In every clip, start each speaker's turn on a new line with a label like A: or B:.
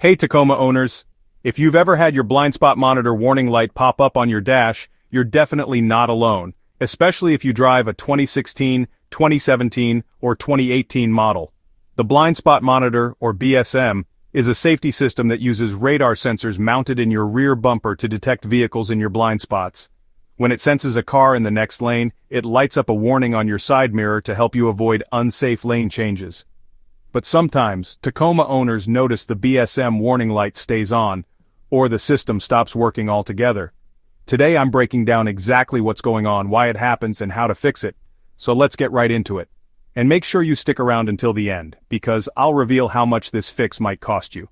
A: Hey Tacoma owners! If you've ever had your blind spot monitor warning light pop up on your dash, you're definitely not alone, especially if you drive a 2016, 2017, or 2018 model. The blind spot monitor, or BSM, is a safety system that uses radar sensors mounted in your rear bumper to detect vehicles in your blind spots. When it senses a car in the next lane, it lights up a warning on your side mirror to help you avoid unsafe lane changes. But sometimes, Tacoma owners notice the BSM warning light stays on, or the system stops working altogether. Today I'm breaking down exactly what's going on, why it happens, and how to fix it. So let's get right into it. And make sure you stick around until the end, because I'll reveal how much this fix might cost you.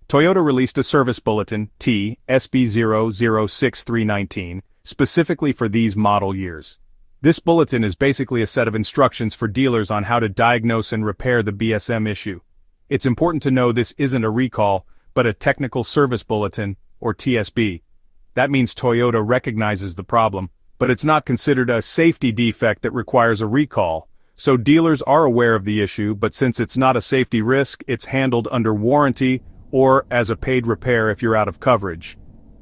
A: Toyota released a service bulletin, T-SB006319, specifically for these model years. This bulletin is basically a set of instructions for dealers on how to diagnose and repair the BSM issue. It's important to know this isn't a recall, but a technical service bulletin, or TSB. That means Toyota recognizes the problem, but it's not considered a safety defect that requires a recall. So dealers are aware of the issue, but since it's not a safety risk, it's handled under warranty or as a paid repair if you're out of coverage.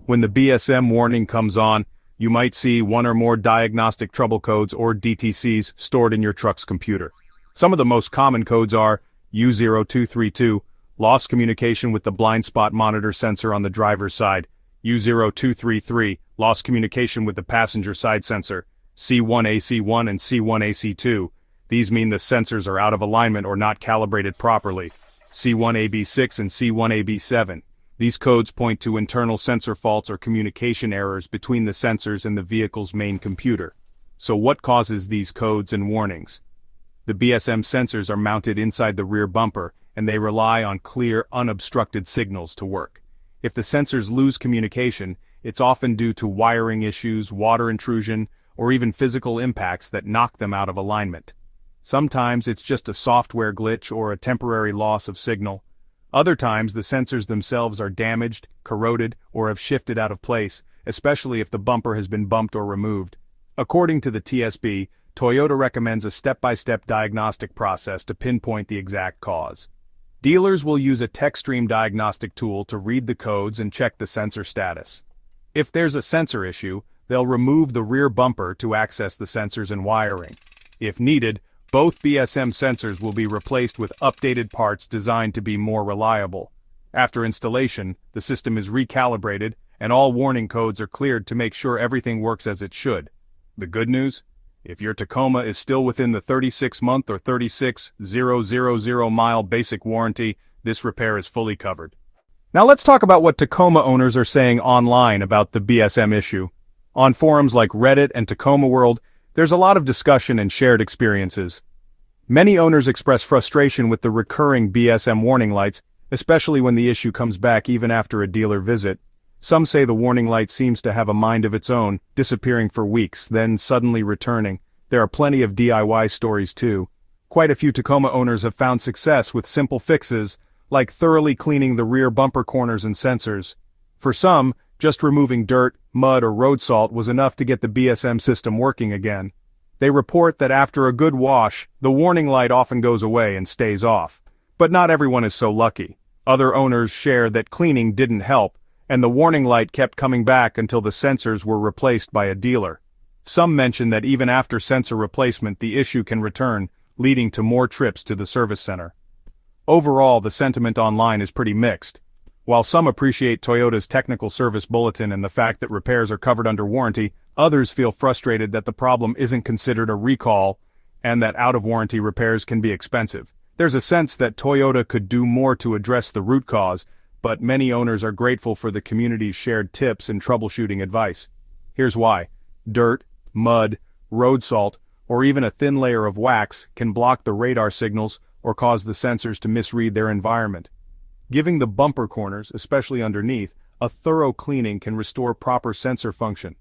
A: When the BSM warning comes on, you might see one or more diagnostic trouble codes or DTCs stored in your truck's computer. Some of the most common codes are U0232, lost communication with the blind spot monitor sensor on the driver's side, U0233, lost communication with the passenger side sensor, C1AC1 and C1AC2. These mean the sensors are out of alignment or not calibrated properly. C1AB6 and C1AB7. These codes point to internal sensor faults or communication errors between the sensors and the vehicle's main computer. So what causes these codes and warnings? The BSM sensors are mounted inside the rear bumper, and they rely on clear, unobstructed signals to work. If the sensors lose communication, it's often due to wiring issues, water intrusion, or even physical impacts that knock them out of alignment. Sometimes it's just a software glitch or a temporary loss of signal. Other times the sensors themselves are damaged, corroded, or have shifted out of place, especially if the bumper has been bumped or removed. According to the TSB, Toyota recommends a step-by-step diagnostic process to pinpoint the exact cause. Dealers will use a TechStream diagnostic tool to read the codes and check the sensor status. If there's a sensor issue, they'll remove the rear bumper to access the sensors and wiring. If needed, both BSM sensors will be replaced with updated parts designed to be more reliable. After installation, the system is recalibrated, and all warning codes are cleared to make sure everything works as it should. The good news? If your Tacoma is still within the 36-month or 36,000-mile basic warranty, this repair is fully covered. Now let's talk about what Tacoma owners are saying online about the BSM issue. On forums like Reddit and Tacoma World, there's a lot of discussion and shared experiences. Many owners express frustration with the recurring BSM warning lights, especially when the issue comes back even after a dealer visit. Some say the warning light seems to have a mind of its own, disappearing for weeks, then suddenly returning. There are plenty of DIY stories too. Quite a few Tacoma owners have found success with simple fixes, like thoroughly cleaning the rear bumper corners and sensors. For some, just removing dirt, mud, or road salt was enough to get the BSM system working again. They report that after a good wash, the warning light often goes away and stays off. But not everyone is so lucky. Other owners share that cleaning didn't help, and the warning light kept coming back until the sensors were replaced by a dealer. Some mention that even after sensor replacement the issue can return, leading to more trips to the service center. Overall, the sentiment online is pretty mixed. While some appreciate Toyota's technical service bulletin and the fact that repairs are covered under warranty, others feel frustrated that the problem isn't considered a recall and that out-of-warranty repairs can be expensive. There's a sense that Toyota could do more to address the root cause, but many owners are grateful for the community's shared tips and troubleshooting advice. Here's why. Dirt, mud, road salt, or even a thin layer of wax can block the radar signals or cause the sensors to misread their environment. Giving the bumper corners, especially underneath, a thorough cleaning can restore proper sensor function.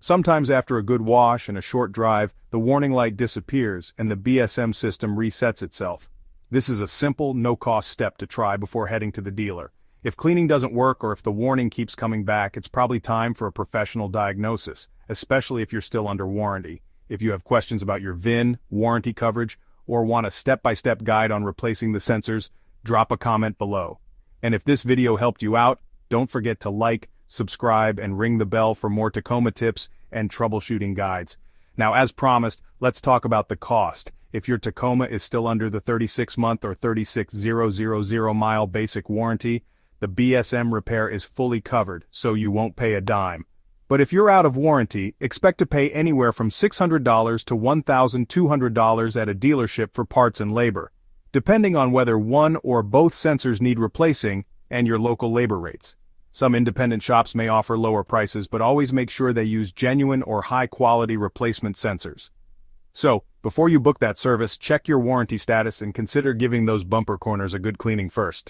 A: Sometimes after a good wash and a short drive, the warning light disappears and the BSM system resets itself. This is a simple, no-cost step to try before heading to the dealer. If cleaning doesn't work or if the warning keeps coming back, it's probably time for a professional diagnosis, especially if you're still under warranty. If you have questions about your VIN, warranty coverage, or want a step-by-step guide on replacing the sensors, drop a comment below. And if this video helped you out, don't forget to like, subscribe, and ring the bell for more Tacoma tips and troubleshooting guides. Now, as promised, let's talk about the cost. If your Tacoma is still under the 36-month or 36,000-mile basic warranty, the BSM repair is fully covered, so you won't pay a dime. But if you're out of warranty, expect to pay anywhere from $600 to $1,200 at a dealership for parts and labor, depending on whether one or both sensors need replacing and your local labor rates. Some independent shops may offer lower prices, but always make sure they use genuine or high-quality replacement sensors. So, before you book that service, check your warranty status and consider giving those bumper corners a good cleaning first.